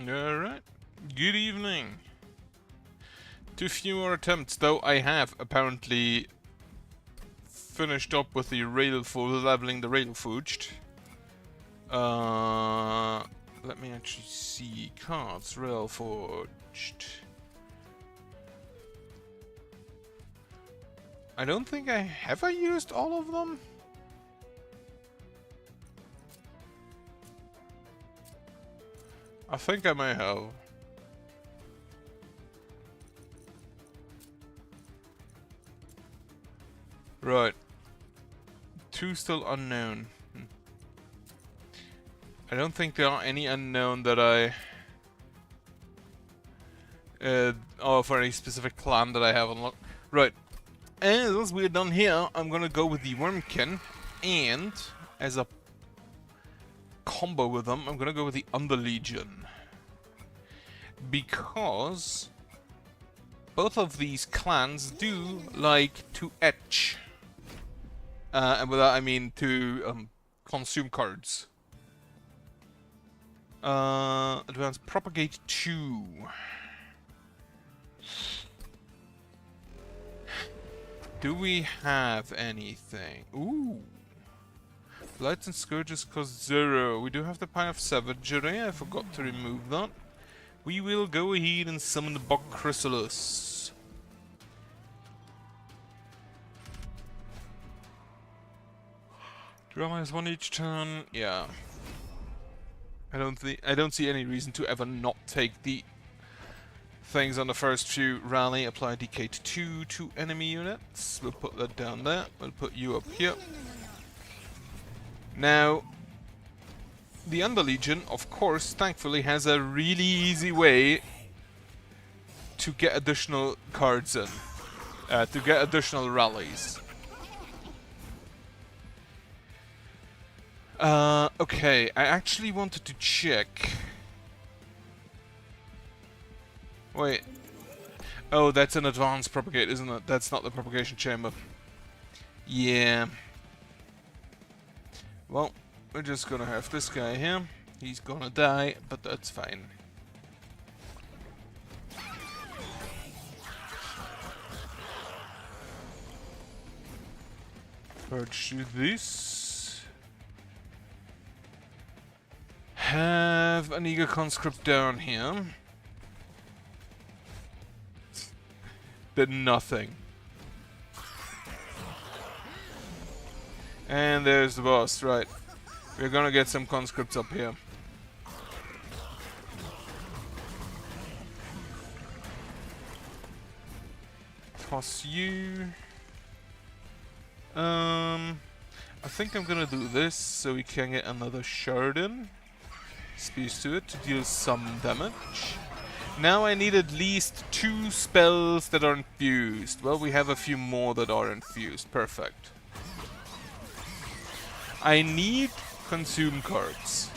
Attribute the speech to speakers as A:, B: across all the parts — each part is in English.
A: Alright. Good evening. 2 few more attempts, though I have apparently finished up with the leveling the Railforged. Let me actually see. Cards, Railforged. I don't think have I used all of them? I think I may have. Right. 2 still unknown. I don't think there are any unknown that or for any specific clan that I have unlocked. Right. As we're done here, I'm gonna go with the Wormkin, and as a combo with them, I'm gonna go with the Underlegion. Because both of these clans do like to etch. And with that I mean to consume cards. Advanced Propagate 2. Do we have anything? Ooh. Blights and Scourges cost 0. We do have the Pine of Savagery. I forgot to remove that. We will go ahead and summon the Bog Chrysalis. Draw -1 each turn. Yeah. I don't see any reason to ever not take the things on the first few rally. Apply Decay 2 to enemy units. We'll put that down there. We'll put you up here. Now, the Underlegion, of course, thankfully has a really easy way to get additional cards in. To get additional rallies. Okay, I actually wanted to check. Wait. Oh, that's an advanced propagate, isn't it? That's not the propagation chamber. Yeah. Well, we're just gonna have this guy here. He's gonna die, but that's fine. Purge this. Have an Eager Conscript down here. Did nothing. And there's the boss, right. We're gonna get some conscripts up here. Toss you. I think I'm gonna do this so we can get another shard in. Spears to it to deal some damage. Now I need at least 2 spells that are infused. Well, we have a few more that are infused. Perfect. I need consume cards.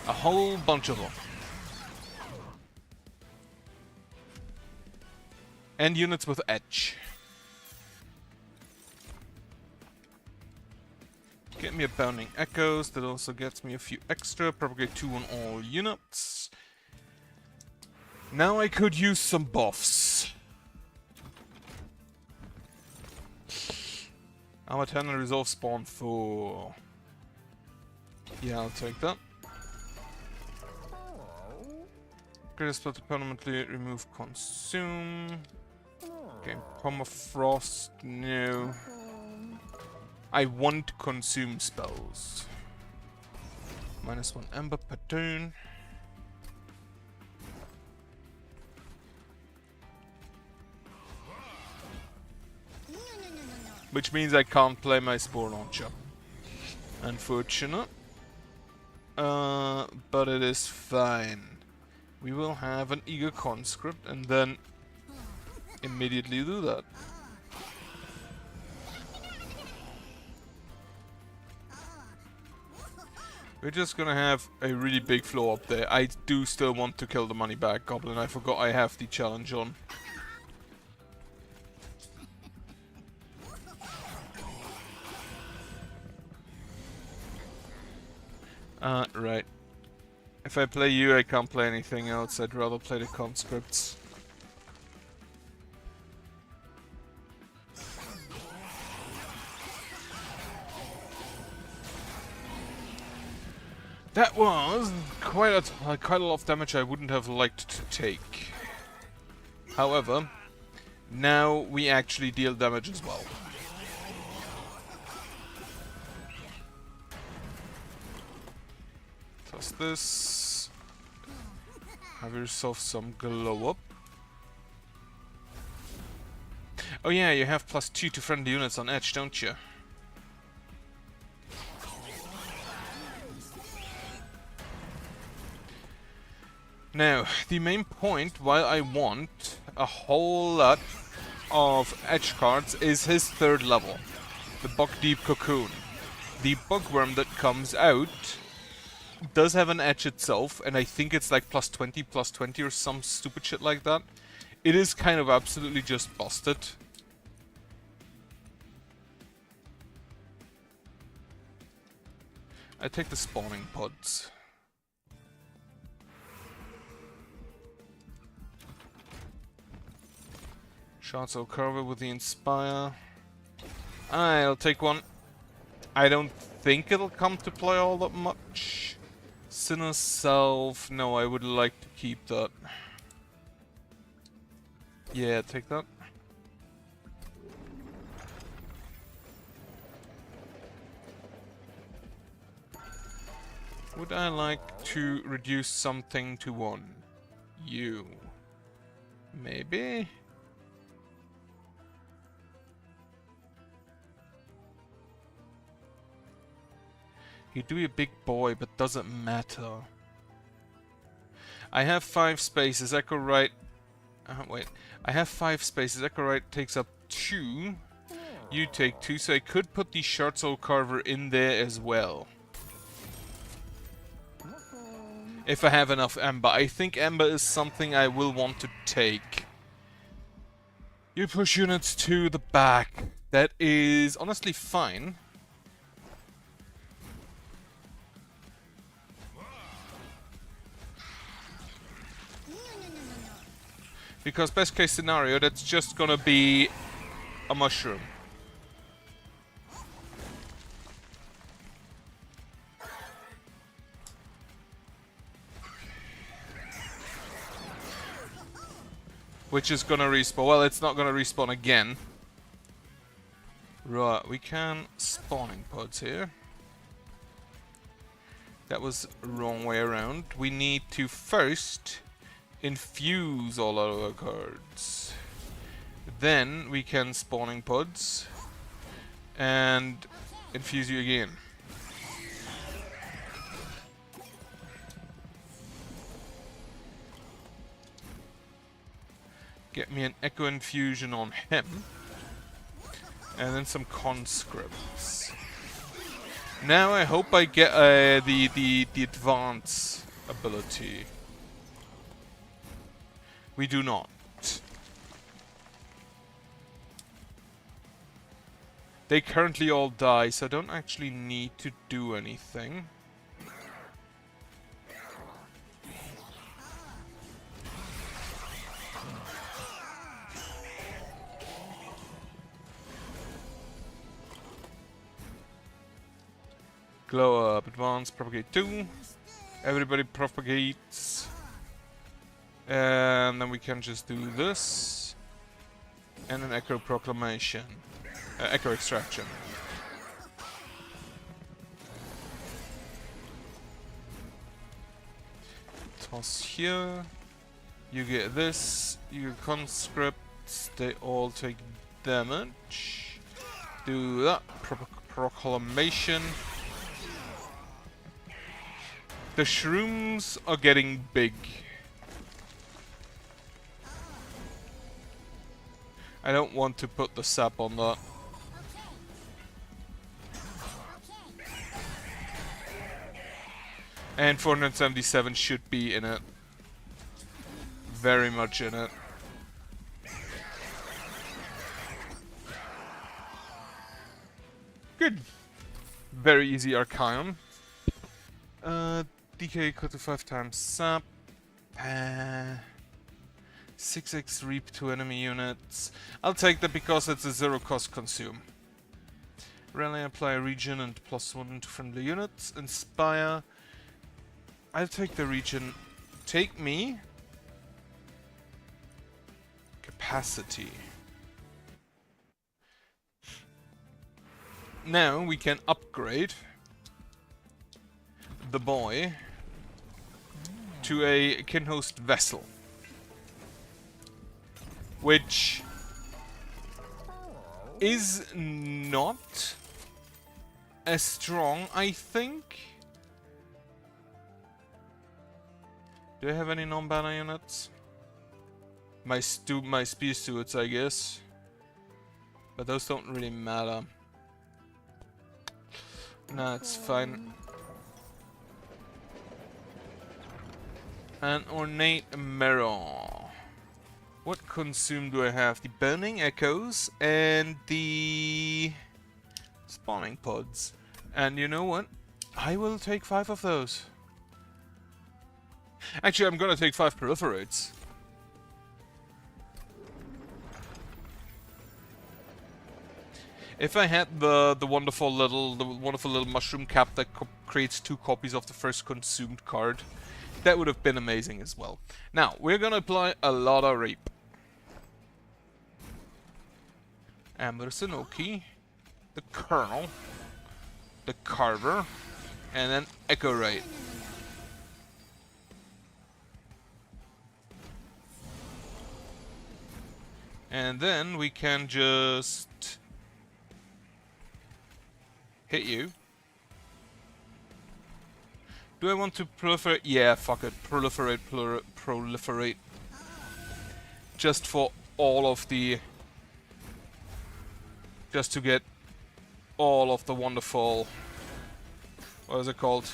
A: A whole bunch of them. And units with edge. Get me a Bounding Echoes. That also gets me a few extra. Propagate 2 on all units. Now I could use some buffs. Armor 10 and Resolve Spawn 4. Yeah, I'll take that. Greatest spell to permanently remove Consume. Okay, Permafrost, no. I want Consume spells. -1 Ember per turn. Which means I can't play my Spore Launcher. Unfortunate. But it is fine. We will have an Eager Conscript and then immediately do that. We're just gonna have a really big floor up there. I do still want to kill the money bag goblin. I forgot I have the challenge on. Right. If I play you, I can't play anything else. I'd rather play the conscripts. That was quite a lot of damage I wouldn't have liked to take. However, now we actually deal damage as well. Toss this. Have yourself some glow up. Oh yeah, you have +2 to friendly units on edge, don't you? Now, the main point why I want a whole lot of edge cards is his 3rd level, the Bog Deep Cocoon. The bugworm that comes out does have an edge itself, and I think it's like +20 or some stupid shit like that. It is kind of absolutely just busted. I take the spawning pods. Shots of Curve with the Inspire. I'll take one. I don't think it'll come to play all that much. Sinner's Self. No, I would like to keep that. Yeah, take that. Would I like to reduce something to 1? You. Maybe? He'd be a big boy, but doesn't matter. I have 5 spaces. Echo Right. Wait. I have 5 spaces. Echo Right takes up 2. You take 2, so I could put the Shard Soul Carver in there as well. If I have enough Ember. I think Ember is something I will want to take. You push units to the back. That is honestly fine. Because best case scenario, that's just gonna be a mushroom. Which is gonna respawn. Well, it's not gonna respawn again. Right, we can spawning pods here. That was the wrong way around. We need to first infuse all our cards. Then we can spawning pods and infuse you again. Get me an Echo Infusion on him. And then some conscripts. Now I hope I get the advance ability. We do not. They currently all die, so I don't actually need to do anything. Glow up, advance, propagate 2. Everybody propagates. And then we can just do this. And an Echo Proclamation. Echo Extraction. Toss here. You get this. You get conscripts. They all take damage. Do that. Proclamation. The shrooms are getting big. I don't want to put the sap on that. And 477 should be in it. Very much in it. Good. Very easy Archaon. DK equal to 5 times sap. 6x reap to enemy units. I'll take that because it's a 0 cost consume. Rally, apply regen and +1 to friendly units. Inspire. I'll take the regen. Take me. Capacity. Now we can upgrade the boy to a Kinhost vessel, which is not as strong, I think. Do I have any non-banner units? My spear stewards, I guess, but those don't really matter. Nah, it's fine. An ornate mirror. What consume do I have? The burning echoes and the spawning pods. And you know what? I will take 5 of those. Actually, I'm gonna take 5 proliferates. If I had the wonderful little mushroom cap that creates 2 copies of the first consumed card, that would have been amazing as well. Now, we're gonna apply a lot of Reap. Amber Sanoki, the Colonel, the Carver, and then Echo Raid. And then we can just hit you. Do I want to proliferate? Yeah, fuck it. Proliferate. Just for all of the... Just to get all of the wonderful... What is it called?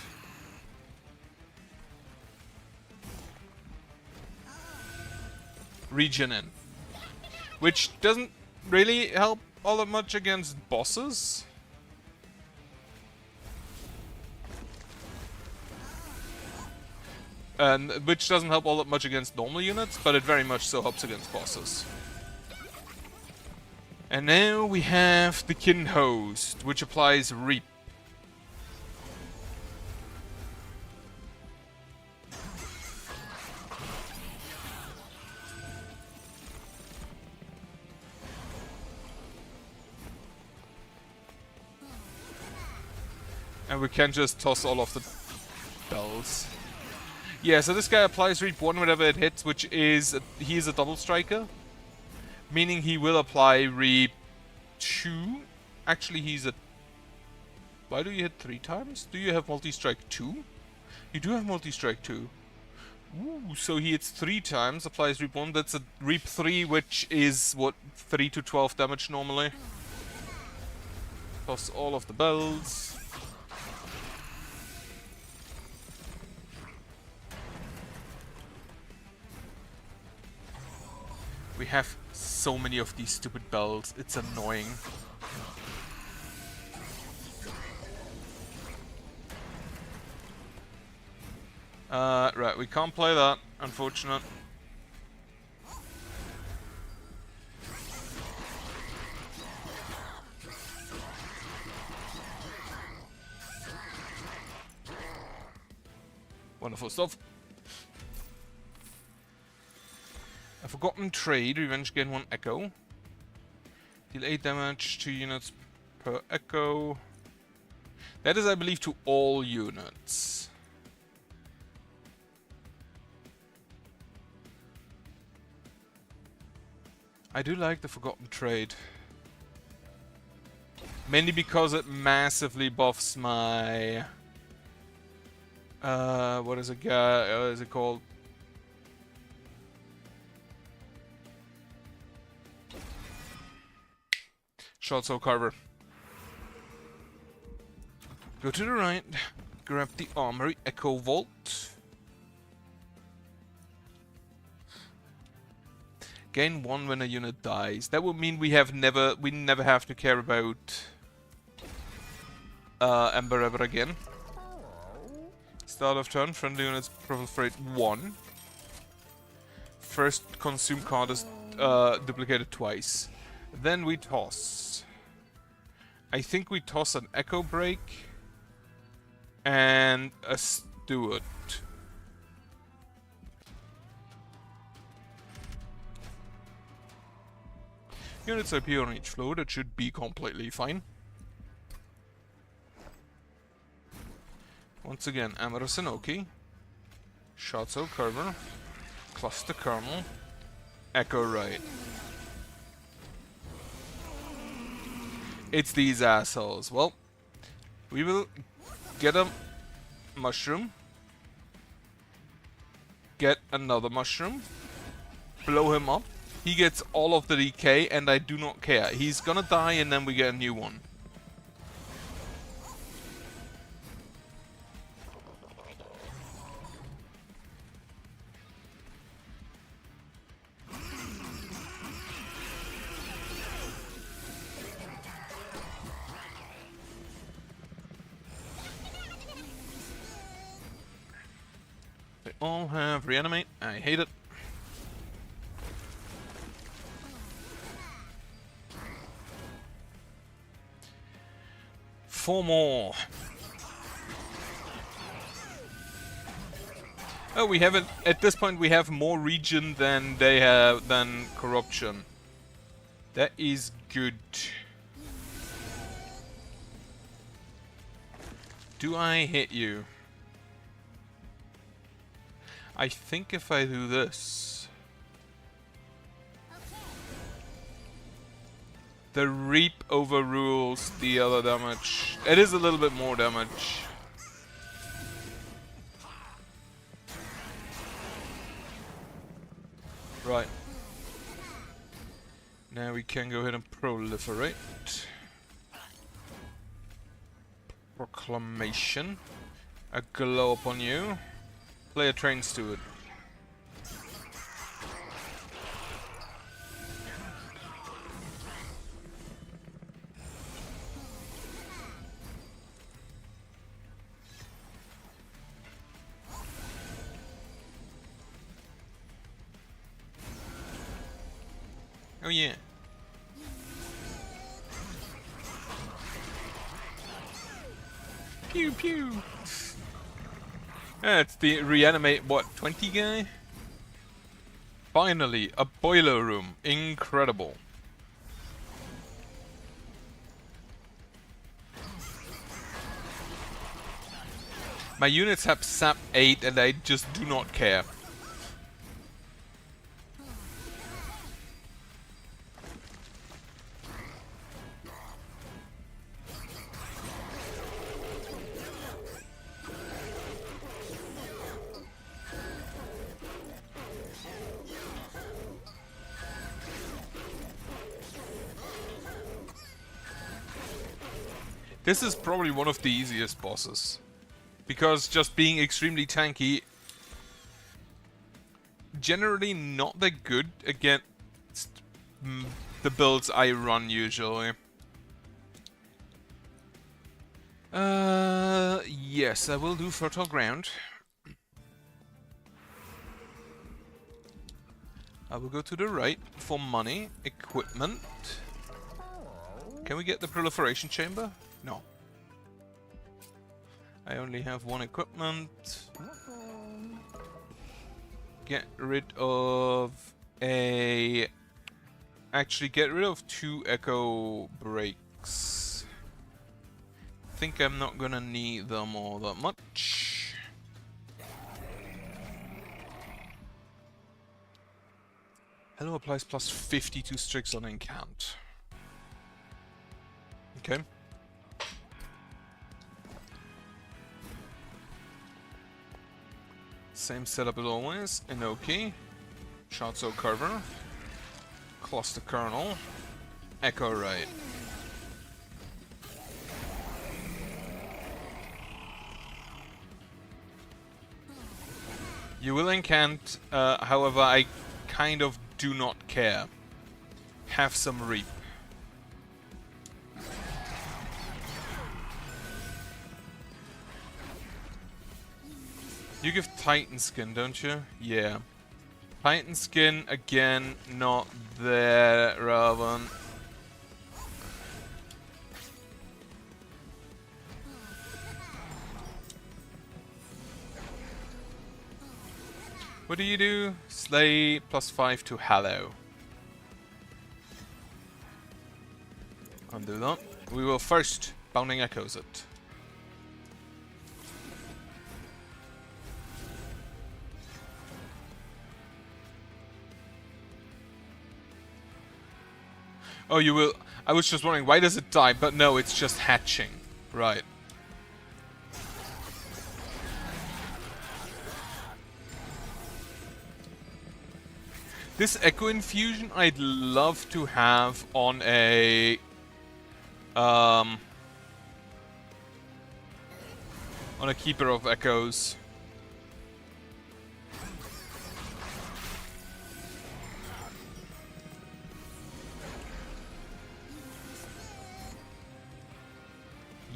A: Regen in. Which doesn't really help all that much against bosses. And which doesn't help all that much against normal units, but it very much so helps against bosses. And now we have the Kinhost, which applies Reap. And we can just toss all of the bells. Yeah, so this guy applies Reap 1 whenever it hits, which is... he is a double striker. Meaning he will apply Reap 2. Actually, he's a... Why do you hit 3 times? Do you have multi-strike 2? You do have multi-strike 2. Ooh, so he hits 3 times, applies Reap 1. That's a Reap 3, which is, what, 3 to 12 damage normally. Toss all of the bells. We have so many of these stupid bells, it's annoying. Right, we can't play that, unfortunate. Wonderful stuff. A Forgotten Trade, Revenge gain 1 Echo. Deal 8 damage, 2 units per Echo. That is, I believe, to all units. I do like the Forgotten Trade. Mainly because it massively buffs my... what is it called? Short Soul Carver. Go to the right, grab the Armory Echo Vault. Gain 1 when a unit dies. That would mean we never have to care about Ember ever again. Start of turn, friendly units proliferate 1. First consume card is duplicated twice. Then we toss. I think we toss an Echo Break and a Steward. Units appear on each floor, that should be completely fine. Once again, Amorous Inoki, Shatso Carver, Cluster Colonel, Echo Right. It's these assholes. Well, we will get a mushroom, get another mushroom, blow him up. He gets all of the decay, and I do not care. He's gonna die, and then we get a new one. They all have reanimate. I hate it. Four more. Oh, we have it. At this point, we have more region than they have than corruption. That is good. Do I hit you? I think if I do this, the Reap overrules the other damage. It is a little bit more damage. Right. Now we can go ahead and proliferate. Proclamation. A glow upon you. Play a Train Steward. Oh yeah. Pew pew. It's the reanimate what 20 guy? Finally, a boiler room. Incredible. My units have SAP 8 and I just do not care. This is probably one of the easiest bosses. Because just being extremely tanky, generally not that good against the builds I run usually. Yes, I will do Fertile Ground. I will go to the right for money, equipment. Can we get the Proliferation Chamber? No. I only have one equipment. Get rid of a... Actually, get rid of 2 Echo Breaks. Think I'm not gonna need them all that much. Hello applies plus 50 to Strix on Incant. Okay. Same setup as always. Inoki, Shatso Carver, Cluster Colonel, Echo Right. You will incant, however I kind of do not care. Have some Reap. You give Titan Skin, don't you? Yeah. Titan Skin, again, not that relevant. What do you do? Slay +5 to Hallow. Undo that. We will first Bounding Echoes it. Oh, you will... I was just wondering, why does it die? But no, it's just hatching. Right. This Echo Infusion I'd love to have on a... on a Keeper of Echoes.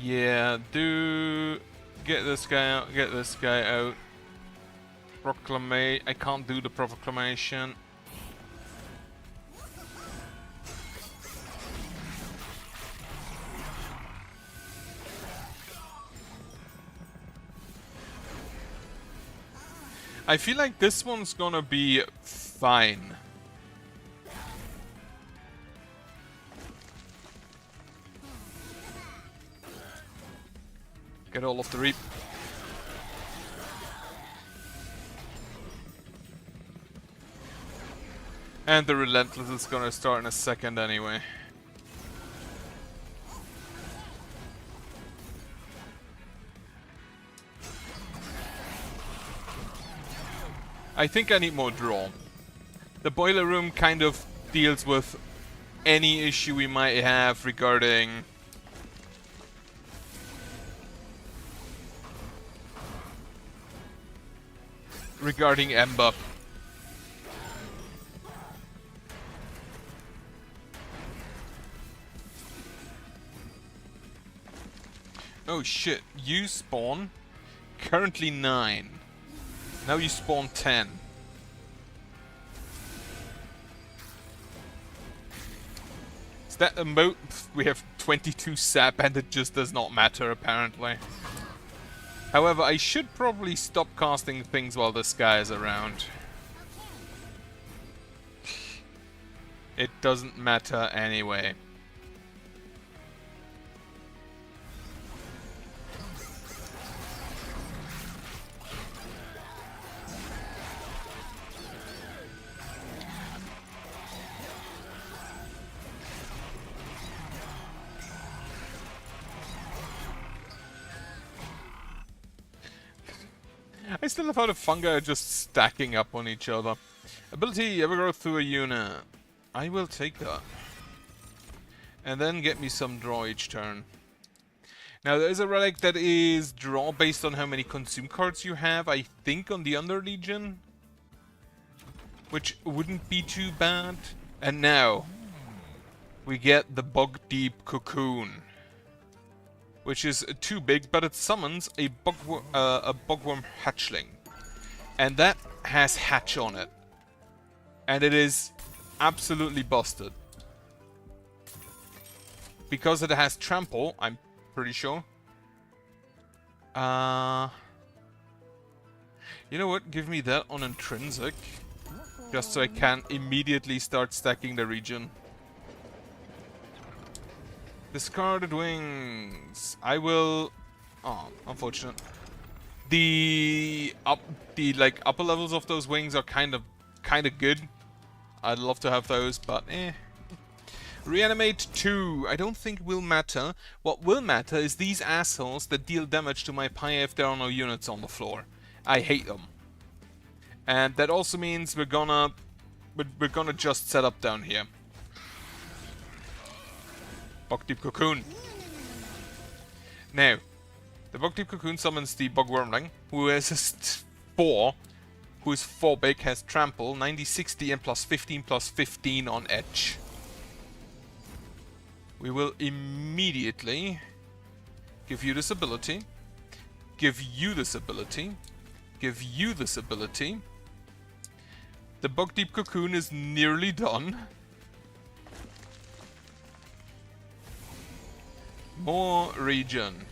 A: Yeah, do get this guy out, get this guy out. Proclamate. I can't do the proclamation. I feel like this one's gonna be fine. Get all of the reap. And the Relentless is gonna start in a second anyway. I think I need more draw. The Boiler Room kind of deals with any issue we might have regarding Ember. Oh shit, you spawn currently 9. Now you spawn 10. Is that a moat? We have 22 sap and it just does not matter apparently. However, I should probably stop casting things while this guy is around. It doesn't matter anyway. I still love how the fungi are just stacking up on each other. Ability, Evergrowth through a unit. I will take that. And then get me some draw each turn. Now there is a relic that is draw based on how many consume cards you have, I think on the Under Legion. Which wouldn't be too bad. And now, we get the Bog Deep Cocoon. Which is too big, but it summons a Bugworm Hatchling. And that has Hatch on it. And it is absolutely busted. Because it has Trample, I'm pretty sure. You know what? Give me that on Intrinsic. Just so I can immediately start stacking the region. Discarded Wings. I will... Oh, unfortunate. The upper levels of those wings are kind of good. I'd love to have those, but eh. Reanimate 2. I don't think will matter. What will matter is these assholes that deal damage to my Pi if there are no units on the floor. I hate them. And that also means we're gonna just set up down here. Bog Deep Cocoon. Now, the Bog Deep Cocoon summons the Bugwormling, who is 4, who is 4 big, has Trample, 90, 60 and +15 on Edge. We will immediately give you this ability, give you this ability, give you this ability. The Bug Deep Cocoon is nearly done. More region.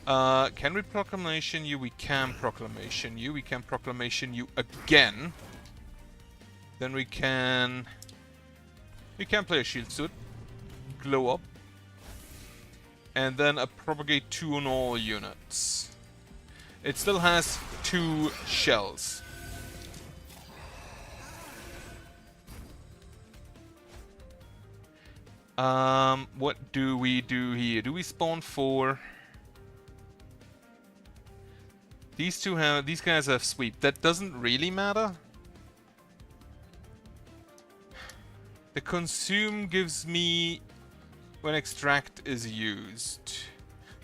A: Can we proclamation you? We can proclamation you. We can proclamation you again. Then we can play a shield suit. Glow up. And then a propagate 2 on all units. It still has 2 shells. What do we do here? Do we spawn 4? These guys have sweep. That doesn't really matter. The consume gives me when extract is used.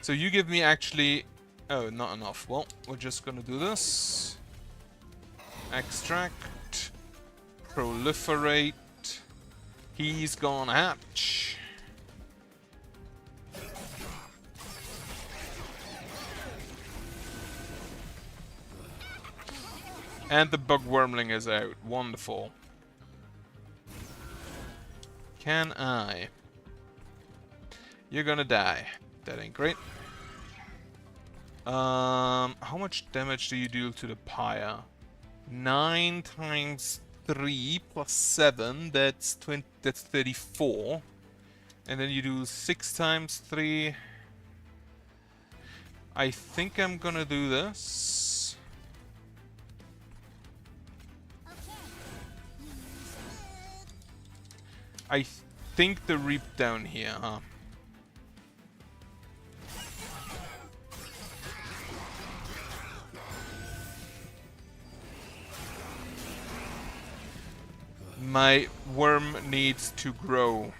A: So you give me actually... Oh, not enough. Well, we're just gonna do this. Extract. Proliferate. He's gonna hatch. And the bug wormling is out. Wonderful. Can I? You're gonna die. That ain't great. How much damage do you deal to the pyre? 9 times 3 plus 7, that's 34. And then you do 6 times 3. I think I'm gonna do this. I think the reap down here, huh? My worm needs to grow.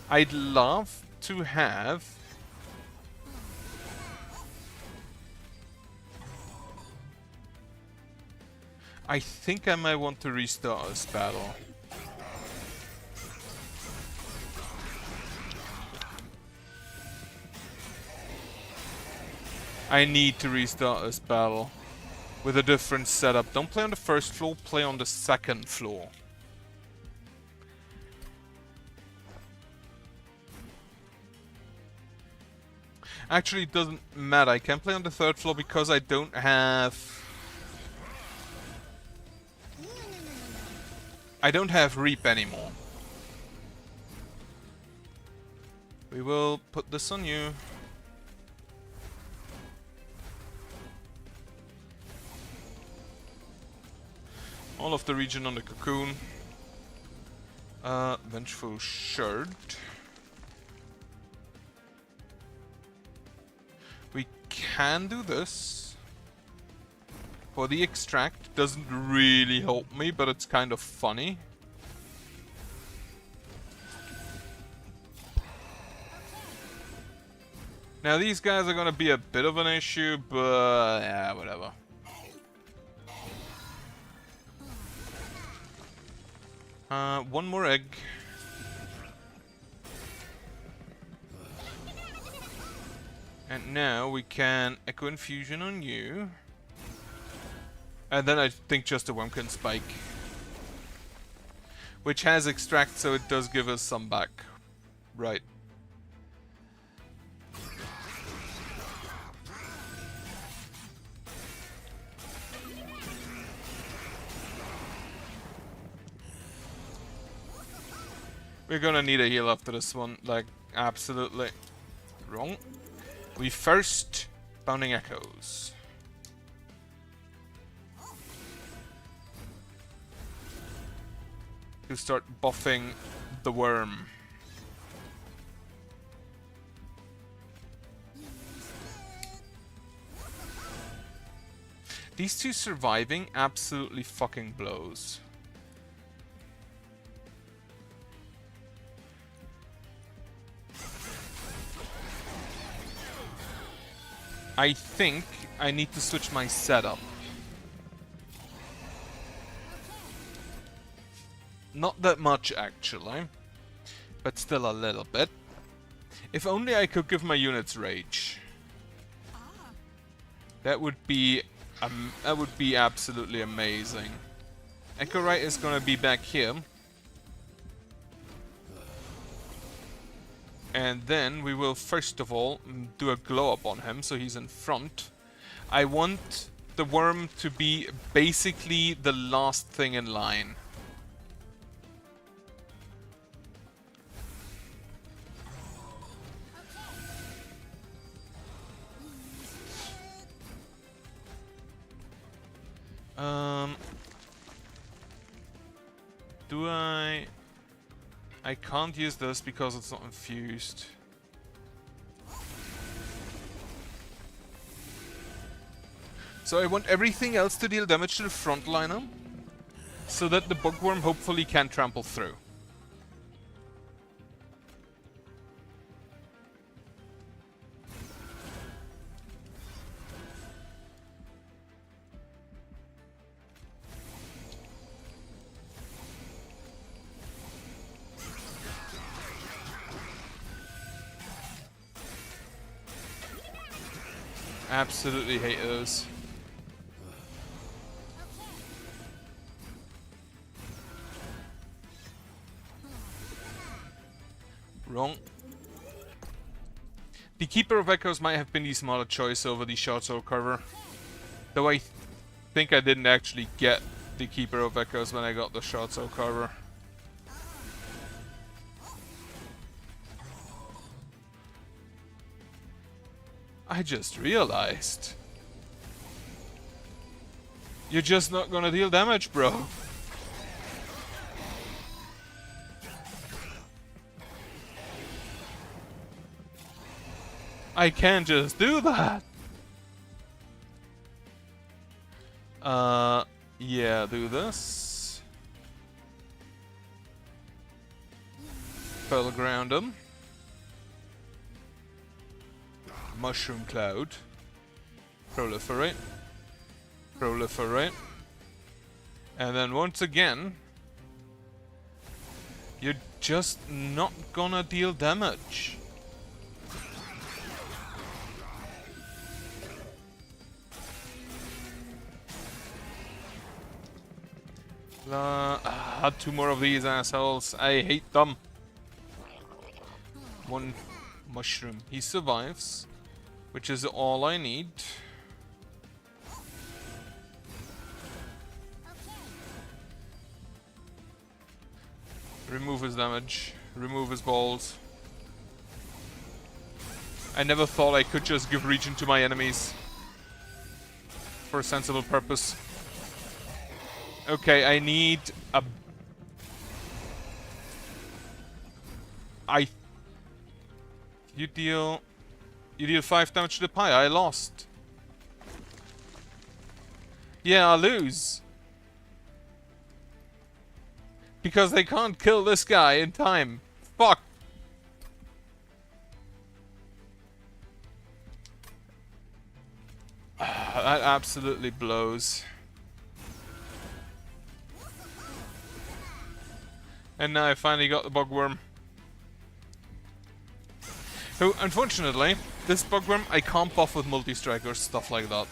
A: I'd love to have... I think I might want to restart this battle. I need to restart this battle with a different setup. Don't play on the first floor, play on the second floor. Actually, it doesn't matter. I can play on the third floor because I don't have... I don't have Reap anymore. We will put this on you. All of the region on the cocoon. Vengeful Sherd. We can do this. For the extract, doesn't really help me, but it's kind of funny. Now these guys are gonna be a bit of an issue, but yeah, whatever. One more egg. And now we can Echo Infusion on you. And then I think just a Wurmkin Spike. Which has extract, so it does give us some back. Right. We're gonna need a heal after this one, like, absolutely. Wrong. We first Bounding Echoes. To start buffing the worm. These two surviving absolutely fucking blows. I think I need to switch my setup. Not that much, actually, but still a little bit. If only I could give my units rage. That would be absolutely amazing. Echorite is gonna be back here. And then we will first of all do a glow up on him so he's in front. I want the worm to be basically the last thing in line. Do I can't use this because it's not infused. So I want everything else to deal damage to the frontliner, so that the bugworm hopefully can trample through. Absolutely hate those. Wrong. The Keeper of Echoes might have been the smarter choice over the Short Soul Carver. Though I think I didn't actually get the Keeper of Echoes when I got the Short Soul Carver. I just realized. You're just not gonna deal damage, bro. I can't just do that. Yeah, do this. Pearl ground him. Mushroom Cloud. Proliferate. Proliferate. And then once again, you're just not gonna deal damage. Two more of these assholes. I hate them. One mushroom. He survives, which is all I need. Remove his damage. Remove his balls. I never thought I could just give region to my enemies for a sensible purpose. Okay, I need a... You deal 5 damage to the pie. I lost. Yeah, I lose. Because they can't kill this guy in time. Fuck. That absolutely blows. And now I finally got the bugworm. Who, unfortunately, this bugworm I can't buff with multi-strike or stuff like that.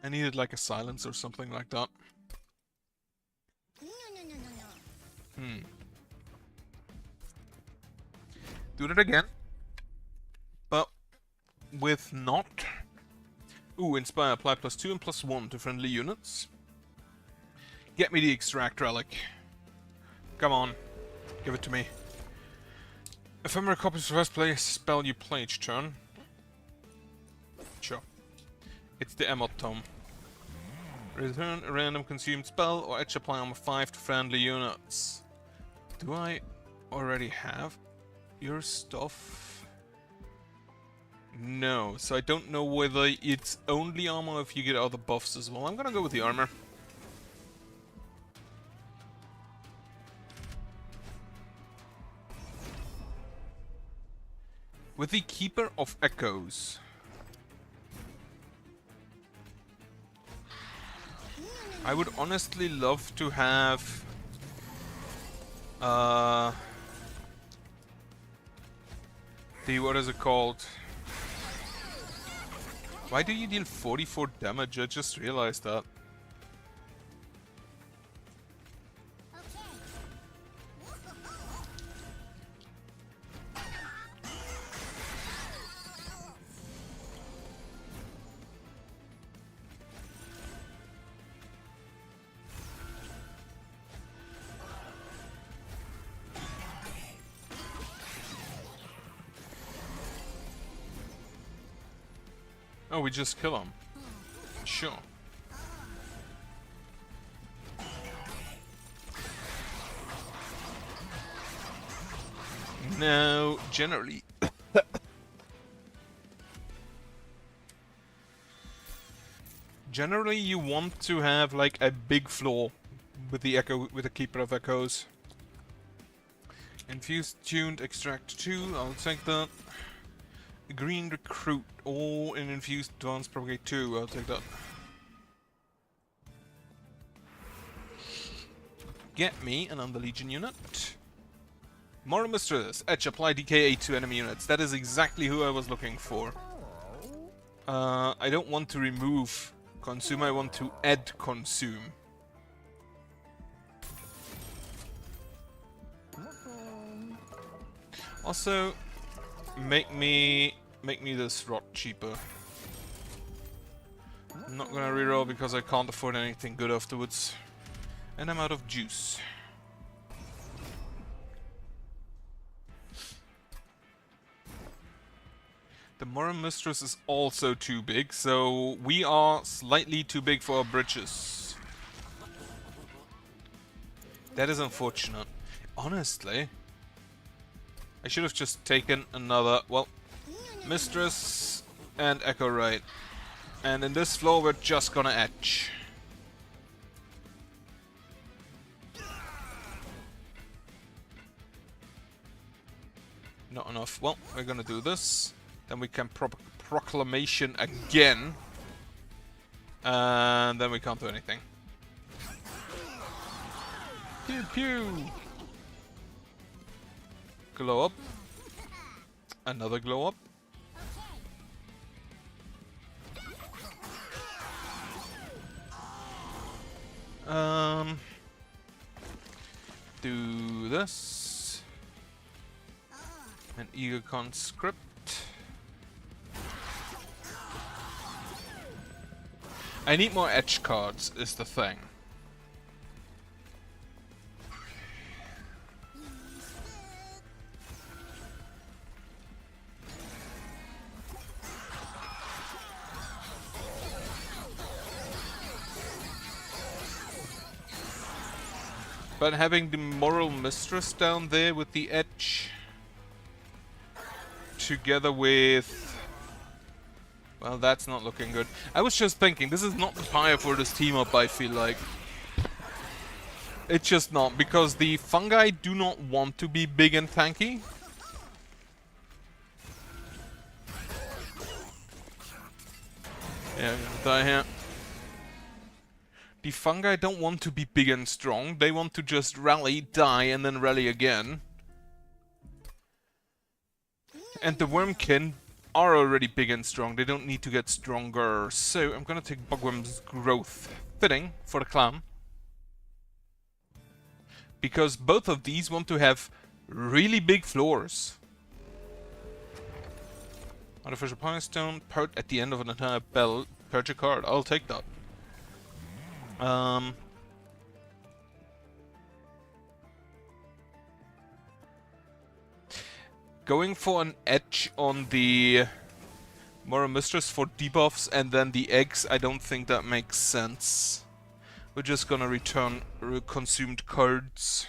A: I needed like a silence or something like that. Do that again. But with not. Ooh, inspire, apply +2 and +1 to friendly units. Get me the extract relic. Come on. Give it to me. Ephemeral copies first play a spell you play each turn. Sure. It's the Emot Tome. Return a random consumed spell or edge apply armor 5 to friendly units. Do I already have your stuff? No, so I don't know whether it's only armor or if you get other buffs as well. I'm gonna go with the armor. With the Keeper of Echoes. I would honestly love to have... what is it called? Why do you deal 44 damage? I just realized that. Oh, we just kill him. Sure. Now, generally... generally, you want to have, like, a big floor with the Echo, with the Keeper of Echoes. Infused, tuned, extract 2, I'll take that. Green Recruit, or an Infused Advanced Propagate 2, I'll take that. Get me an Under Legion unit. Moral Mistress, Edge, apply DKA to enemy units. That is exactly who I was looking for. I don't want to remove Consume, I want to add Consume. Also, make me this rot cheaper. I'm not gonna reroll because I can't afford anything good afterwards. And I'm out of juice. The Moral Mistress is also too big, so we are slightly too big for our britches. That is unfortunate. Honestly, I should have just taken another, well, Mistress and Echo Raid. And in this floor we're just gonna edge. Not enough. Well, we're gonna do this. Then we can Proclamation again. And then we can't do anything. Pew pew! Glow up. Another glow up. Do this. An Eager Conscript. I need more edge cards, is the thing. But having the Moral Mistress down there with the edge, together with... well, that's not looking good. I was just thinking, this is not the pyre for this team up, I feel like. It's just not, because the fungi do not want to be big and tanky. Yeah, I'm gonna die here. The fungi don't want to be big and strong, they want to just rally, die, and then rally again. And the Wormkin are already big and strong, they don't need to get stronger. So I'm gonna take Bugworm's Growth. Fitting for the clan. Because both of these want to have really big floors. Artificial Power Stone, part at the end of an entire bell. Purge a card, I'll take that. Going for an edge on the Moral Mistress for debuffs and then the eggs, I don't think that makes sense. We're just gonna return consumed cards.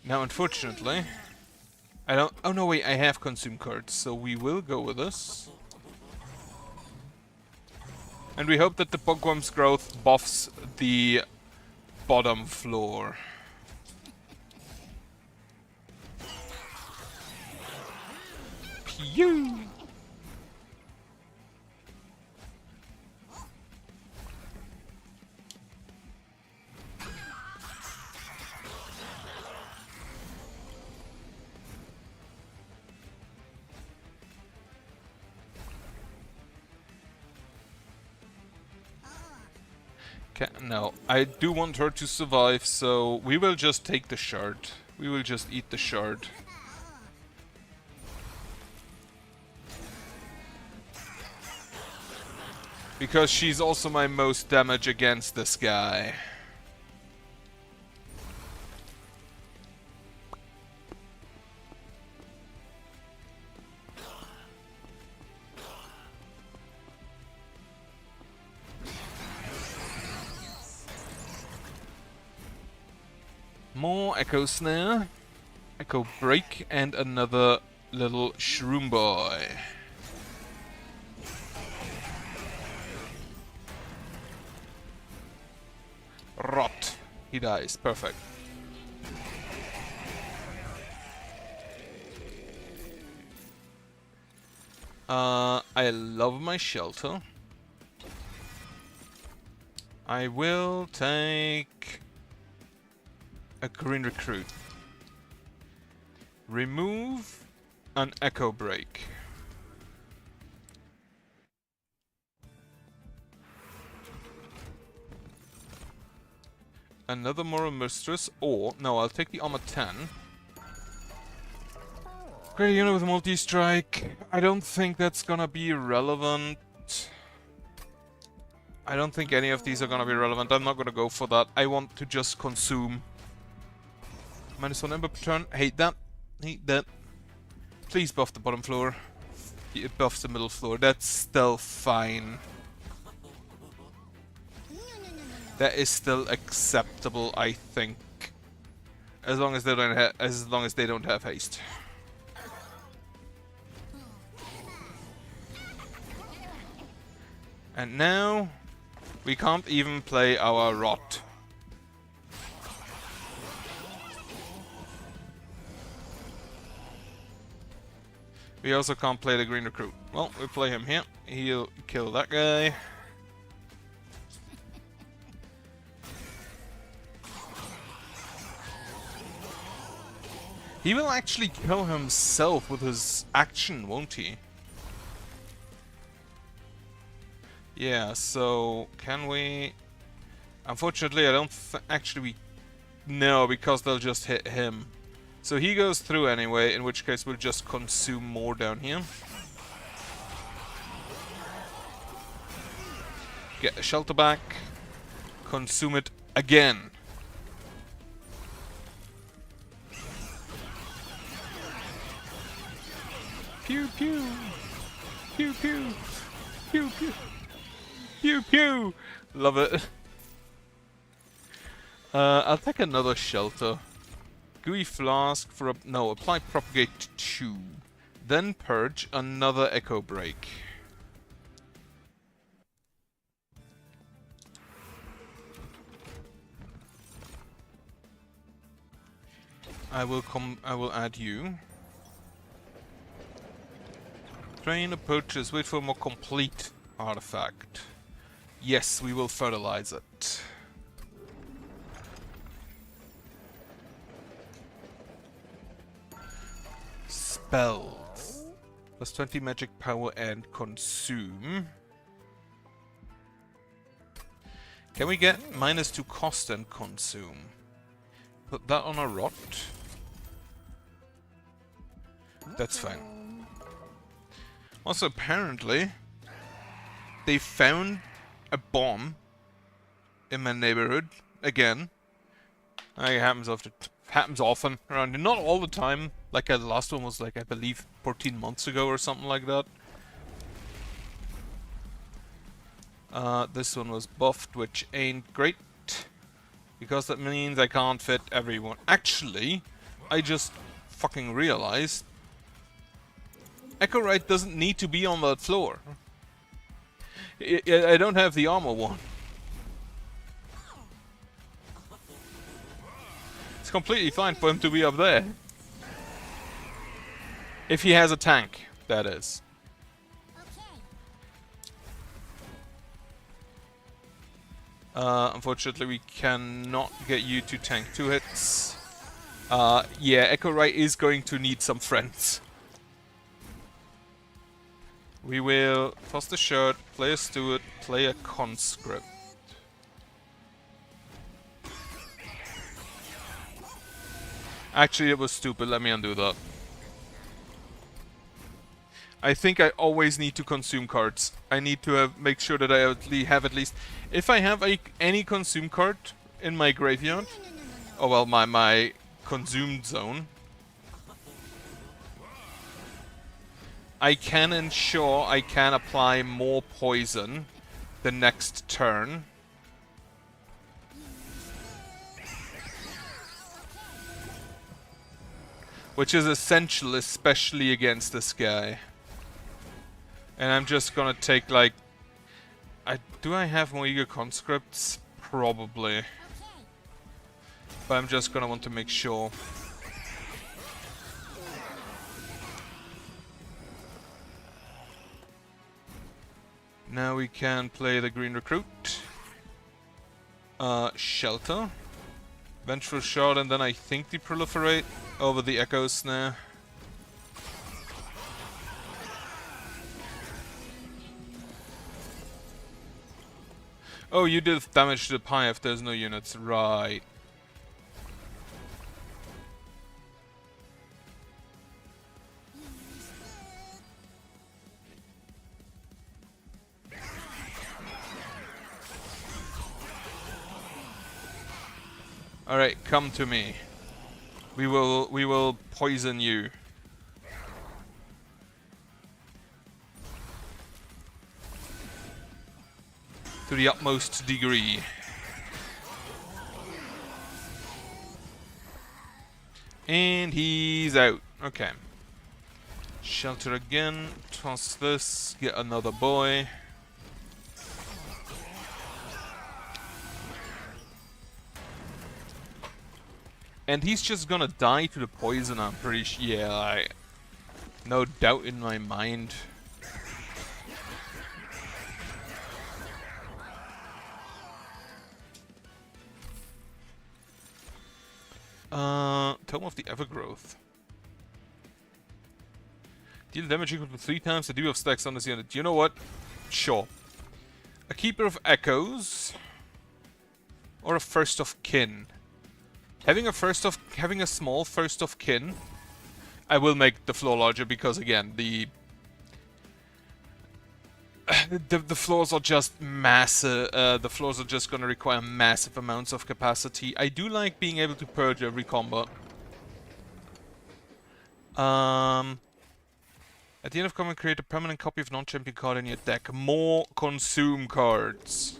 A: Now, unfortunately, I don't... oh no, wait, I have consumed cards, so we will go with this. And we hope that the Bugworm's Growth buffs the bottom floor. Pew! Okay, no, I do want her to survive, so we will just take the shard. We will just eat the shard. Because she's also my most damage against this guy. More Echo Snare, Echo Break, and another little Shroom Boy. Rot. He dies. Perfect. I love my shelter. I will take a green recruit. Remove an Echo Break. Another Moral Mistress, or no, I'll take the Armor 10. Great unit with multi-strike. I don't think that's gonna be relevant. I don't think any of these are gonna be relevant. I'm not gonna go for that. I want to just consume. -1 Ember per turn. Hate that. Hate that. Please buff the bottom floor. It buffs the middle floor. That's still fine. That is still acceptable, I think. As long as they don't have haste. And now we can't even play our Rot. We also can't play the Green Recruit. Well, we play him here. He'll kill that guy. He will actually kill himself with his action, won't he? Yeah, so can we... Unfortunately, I don't actually... No, because they'll just hit him. So he goes through anyway, in which case we'll just consume more down here. Get the shelter back. Consume it again. Pew pew! Pew pew! Pew pew! Pew pew! Love it. I'll take another shelter. Gooey Flask for no, apply Propagate to 2. Then purge another Echo Break. I will add you. Train approaches, wait for a more complete artifact. Yes, we will fertilize it. Spells. Plus 20 magic power and consume. Can we get -2 cost and consume? Put that on a Rot. That's fine. Also, apparently, they found a bomb in my neighborhood again. It happens often around here. Not all the time. Like the last one was like, I believe 14 months ago or something like that. This one was buffed, which ain't great. Because that means I can't fit everyone. Actually, I just fucking realized Echowright doesn't need to be on that floor. I don't have the armor one. It's completely fine for him to be up there. If he has a tank. that is. Unfortunately, we cannot get you to tank 2 hits. Yeah, Echo Rai is going to need some friends. We will toss the shirt, play a steward, play a conscript. Actually, it was stupid. Let me undo that. I think I always need to consume cards. I need to make sure that I have at least... If I have any consume card in my graveyard... Oh well, my consumed zone... I can ensure I can apply more poison the next turn. Which is essential, especially against this guy. And I'm just gonna take like... do I have more eager conscripts? Probably. But I'm just gonna want to make sure. Now we can play the green recruit. Shelter. Vengeful Shot, and then I think the Proliferate over the Echo Snare. Oh, you did damage to the pie if there's no units, right. Alright, come to me. We will poison you. To the utmost degree. And he's out. Okay. Shelter again. Toss this. Get another boy. And he's just gonna die to the poison, I'm pretty sure. Yeah, no doubt in my mind. Tome of the Evergrowth. Deal damage equal to 3 times the deal of stacks on this unit. You know what? Sure. A Keeper of Echoes. Or a First of Kin. Having a small first of kin, I will make the floor larger because again the floors are just massive. The floors are just gonna require massive amounts of capacity. I do like being able to purge every combat. At the end of combat, create a permanent copy of non-champion card in your deck. More consume cards.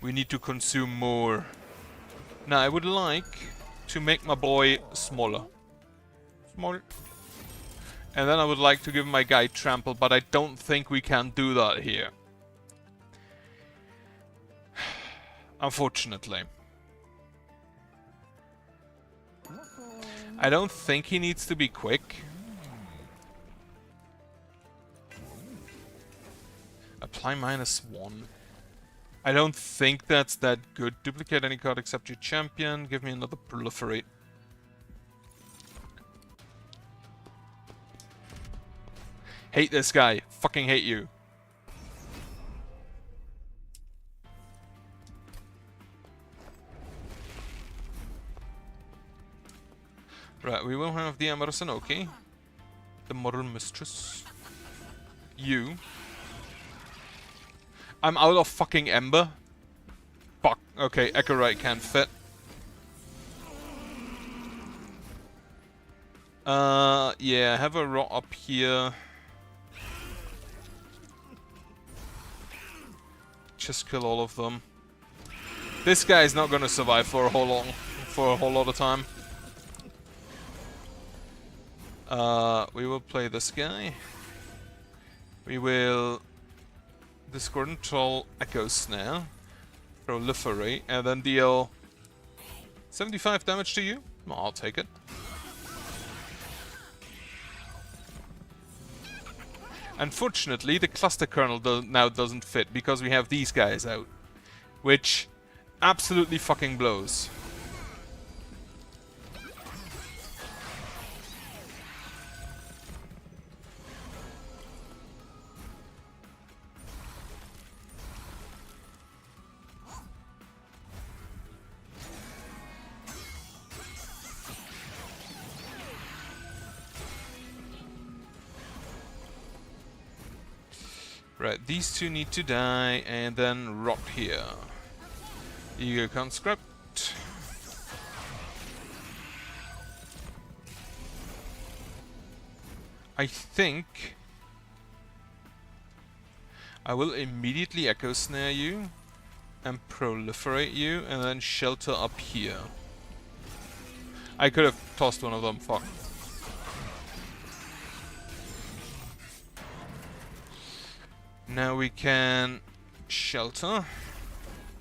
A: We need to consume more. Now, I would like to make my boy smaller. Small. And then I would like to give my guy trample, but I don't think we can do that here. Unfortunately. I don't think he needs to be quick. Apply -1. I don't think that's that good. Duplicate any card except your champion. Give me another Proliferate. Hate this guy. Fucking hate you. Right, we will have the Amuro Sanoki. The Moral Mistress. You. I'm out of fucking Ember. Fuck. Okay, Echo Rai can't fit. Yeah, have a rot up here. Just kill all of them. This guy is not gonna survive for a whole lot of time. We will play this guy. We will Discordant Troll, Echo Snare, Proliferate, and then deal 75 damage to you. Well, I'll take it. Unfortunately, the cluster kernel now doesn't fit because we have these guys out, which absolutely fucking blows. Right, these two need to die, and then rot here. Ego Conscript. I think I will immediately Echo Snare you and proliferate you, and then shelter up here. I could have tossed one of them, fuck. Now we can shelter,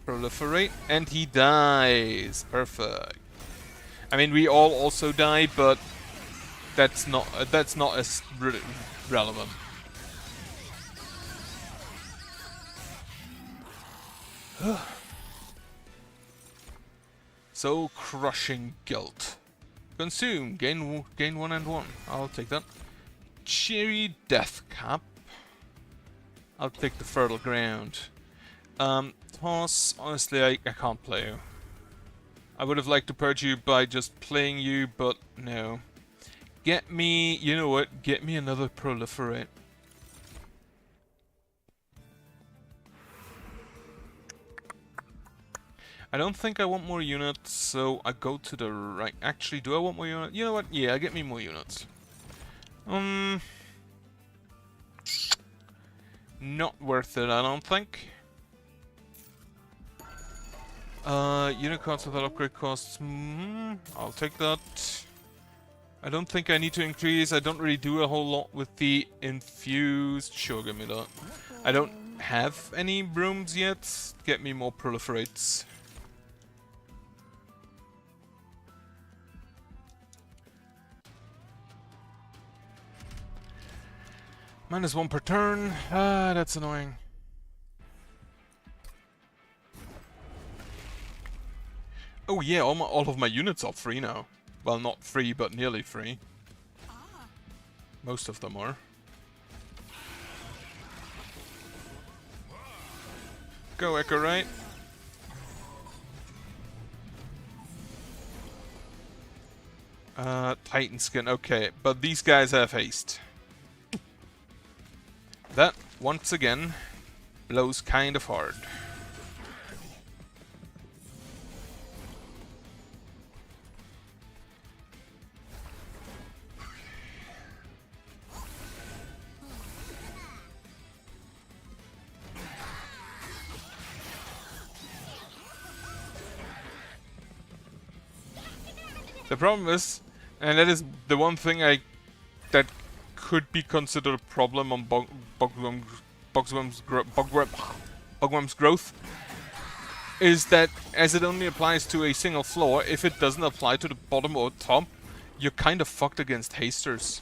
A: proliferate, and he dies. Perfect. I mean, we all also die, but that's not as relevant. So crushing guilt. Consume. Gain 1 and 1. I'll take that. Cheery Death Cap. I'll take the Fertile Ground. Toss, honestly, I can't play you. I would have liked to purge you by just playing you, but no. Get me, you know what, get me another Proliferate. I don't think I want more units, so I go to the right. Actually, do I want more units? You know what, yeah, get me more units. Not worth it, I don't think. Unit cards without upgrade costs. I'll take that. I don't think I need to increase. I don't really do a whole lot with the infused. Sure, give me that. I don't have any rooms yet. Get me more proliferates. -1 per turn. Ah, that's annoying. Oh yeah, all of my units are free now. Well, not free, but nearly free. Most of them are. Go, Echo Right. Titan Skin, okay. But these guys have haste. That, once again, blows kind of hard. The problem is, and that is the one thing that could be considered a problem on Bugwurm's growth, is that as it only applies to a single floor, if it doesn't apply to the bottom or top, you're kind of fucked against hasters.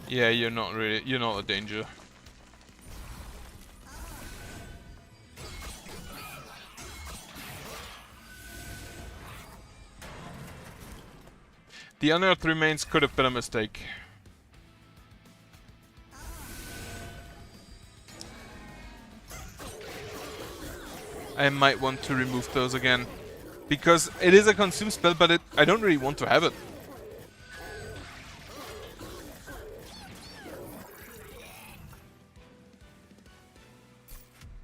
A: Yeah, you're not a danger. The unearthed remains could have been a mistake. I might want to remove those again. Because it is a consume spell, but I don't really want to have it.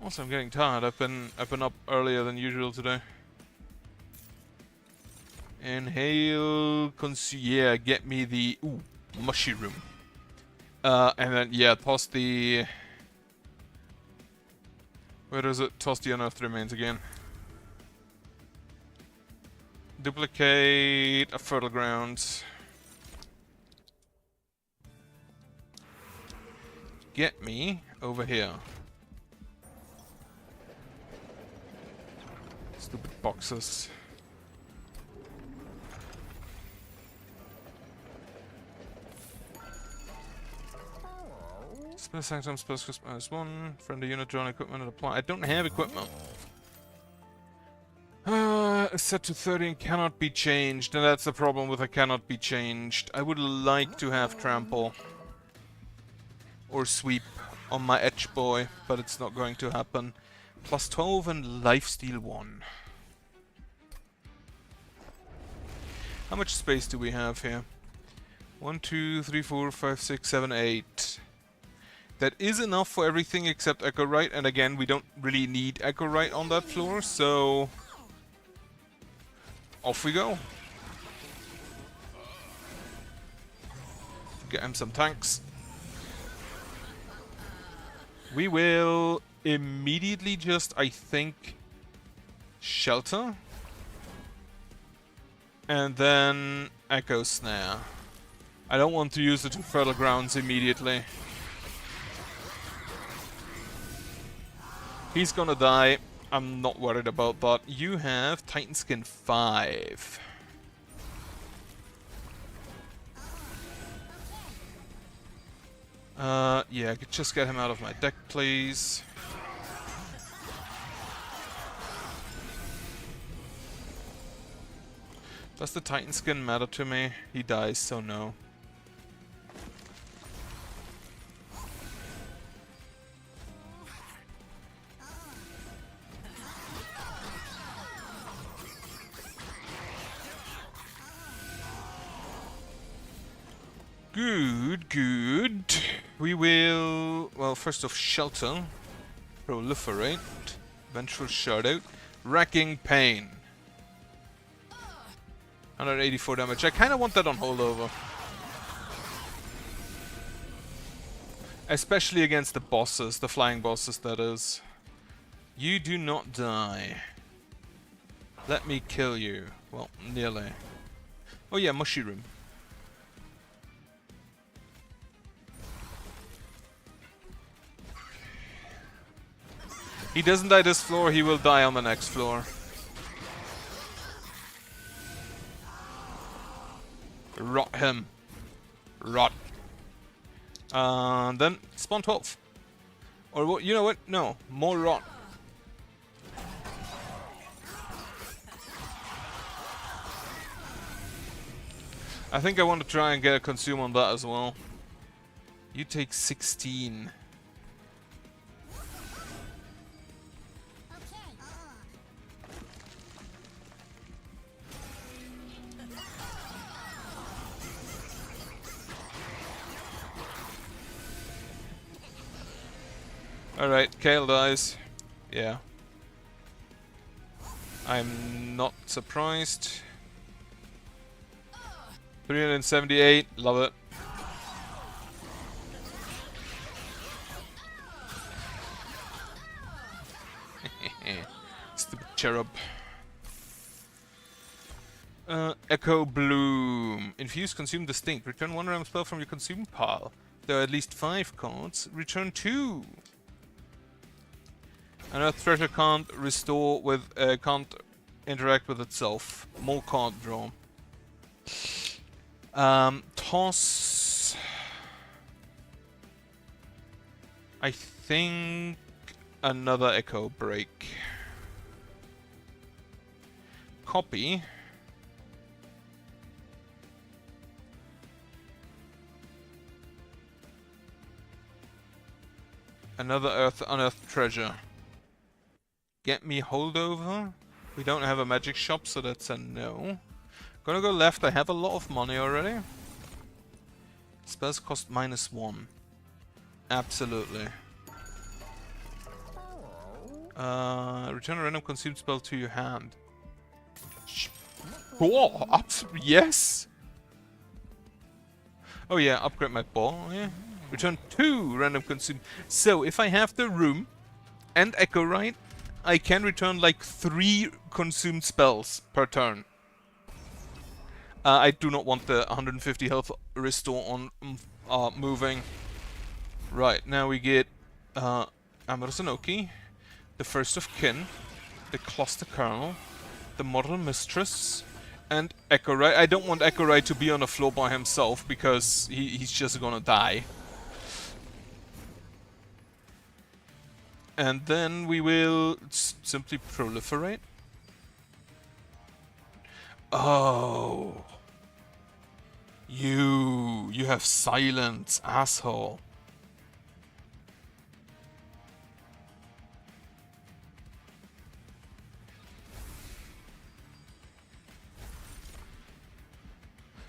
A: Also, I'm getting tired. I've been up earlier than usual today. Inhale, yeah, get me the mushy room. And then yeah, toss the. Where does it toss the unearthed remains again? Duplicate a Fertile Grounds. Get me over here. Stupid boxes. Spell Sanctum, spells cost -1. Friendly unit drawn equipment and apply. I don't have equipment. Set to 30 and cannot be changed. And that's the problem with a cannot be changed. I would like to have trample. Or sweep on my edge boy, but it's not going to happen. Plus 12 and lifesteal 1. How much space do we have here? 1, 2, 3, 4, 5, 6, 7, 8. That is enough for everything except Echorite, and again, we don't really need Echorite on that floor, so off we go. Get him some tanks. We will immediately just, I think, shelter. And then Echo Snare. I don't want to use the 2 Fertile Grounds immediately. He's gonna die. I'm not worried about that. You have Titan Skin 5. Yeah, just get him out of my deck, please. Does the Titan Skin matter to me? He dies, so no. Good, good. We will, well, first off, shelter, proliferate, vengeful shoutout, racking pain. 184 damage. I kind of want that on holdover. Especially against the bosses, the flying bosses, that is. You do not die. Let me kill you. Well, nearly. Oh yeah, mushy room. He doesn't die this floor, he will die on the next floor. Rot him. Rot. Then spawn 12. Or what? You know what? No, more rot. I think I want to try and get a consume on that as well. You take 16. Alright, Kale dies. Yeah. I'm not surprised. 378, love it. Stupid cherub. Echo Bloom. Infuse, consume distinct. Return 1 random spell from your consume pile. There are at least 5 cards. Return 2. Unearthed treasure can't restore with can't interact with itself. More card draw. Toss. I think another Echo Break. Copy. Another unearthed treasure. Get me holdover. We don't have a magic shop, so that's a no. Gonna go left. I have a lot of money already. Spells cost -1. Absolutely. Return a random consumed spell to your hand. Oh, yes. Oh yeah, upgrade my ball. Yeah. Return 2 random consumed. So if I have the room and Echorite, I can return like 3 consumed spells per turn. I do not want the 150 health restore on moving. Right, now we get Amazanoki, the First of Kin, the Cluster Colonel, the Model Mistress, and Echorite. I don't want Echorite to be on the floor by himself because he's just gonna die. And then we will simply proliferate. Oh. You have silence, asshole.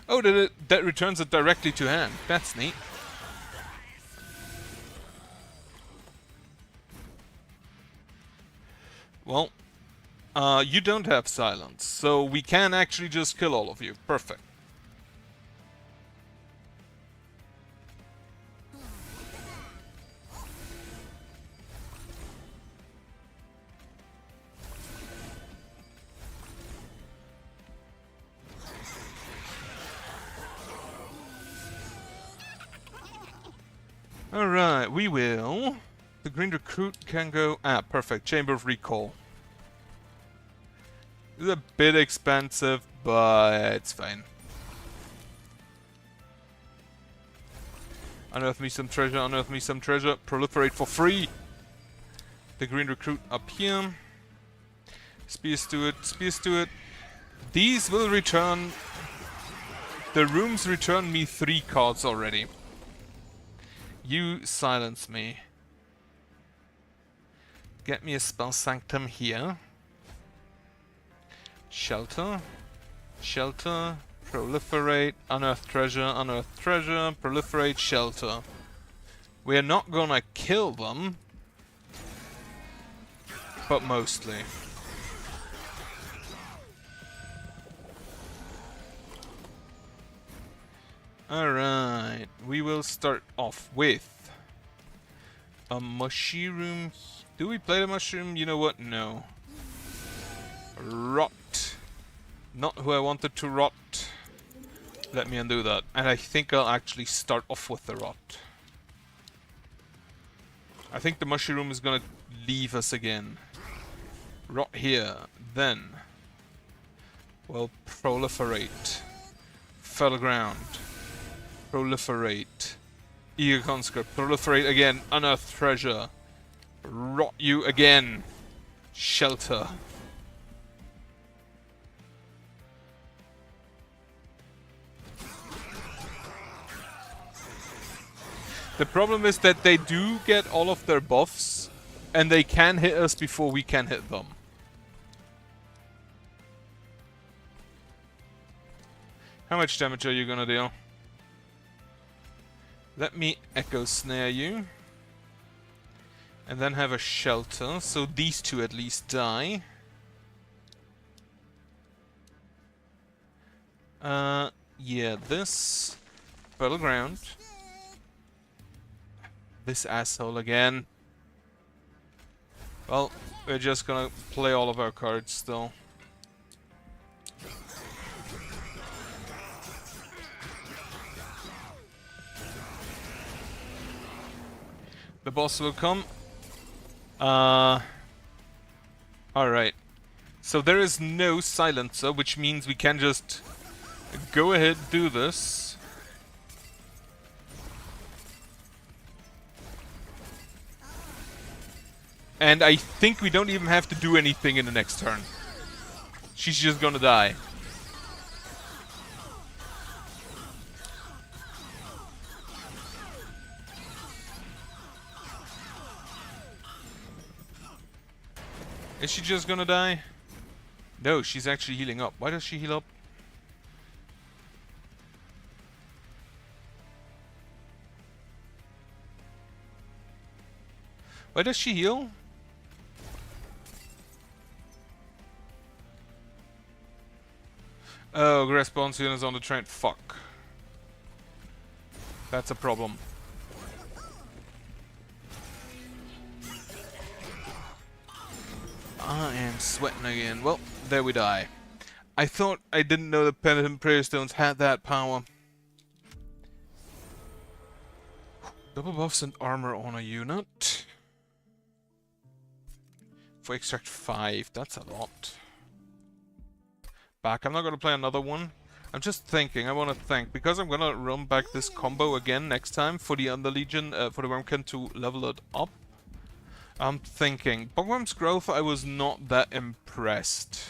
A: Oh, that returns it directly to hand. That's neat. Well, you don't have silence, so we can actually just kill all of you. Perfect. Alright, we will. The green recruit can go... Ah, perfect. Chamber of Recall. It's a bit expensive, but it's fine. Unearth me some treasure, unearth me some treasure. Proliferate for free. The green recruit up here. Spear Steward, Spear Steward. These will return... The rooms return me 3 cards already. You silence me. Get me a Spell Sanctum here. Shelter. Shelter. Proliferate. Unearth treasure. Unearth treasure. Proliferate. Shelter. We're not gonna kill them. But mostly. Alright. We will start off with a mushroom. Do we play the mushroom? You know what? No. Rot. Not who I wanted to rot. Let me undo that. And I think I'll actually start off with the rot. I think the mushroom is gonna leave us again. Rot here. Then we'll proliferate. Fell ground. Proliferate. Eager conscript. Proliferate again. Unearth treasure. Rot you again. Shelter. The problem is that they do get all of their buffs, and they can hit us before we can hit them. How much damage are you gonna deal? Let me Echo Snare you. And then have a shelter, so these two at least die. Yeah, this. Battleground. This asshole again. Well, we're just gonna play all of our cards still. The boss will come. Alright. So there is no silencer, which means we can just go ahead, do this. And I think we don't even have to do anything in the next turn. She's just gonna die. Is she just gonna die? No, she's actually healing up. Why does she heal up? Why does she heal? Oh, Responsion is on the train. Fuck. That's a problem. I am sweating again. Well, there we die. I thought I didn't know the Penitent Prayer Stones had that power. Double buffs and armor on a unit. For extract 5, that's a lot. Back, I'm not going to play another one. I'm just thinking, I want to think, because I'm going to run back this combo again next time for the Underlegion, for the Wurmkin to level it up. I'm thinking, Bogworm's Growth, I was not that impressed.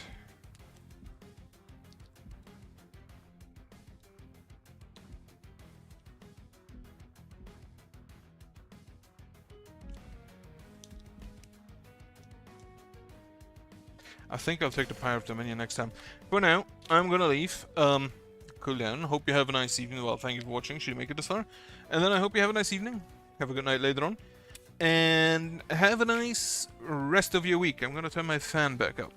A: I think I'll take the Pyre of Dominion next time. For now, I'm gonna leave. Cool down. Hope you have a nice evening. Well, thank you for watching. Should you make it this far? And then I hope you have a nice evening. Have a good night later on. And have a nice rest of your week. I'm gonna turn my fan back up.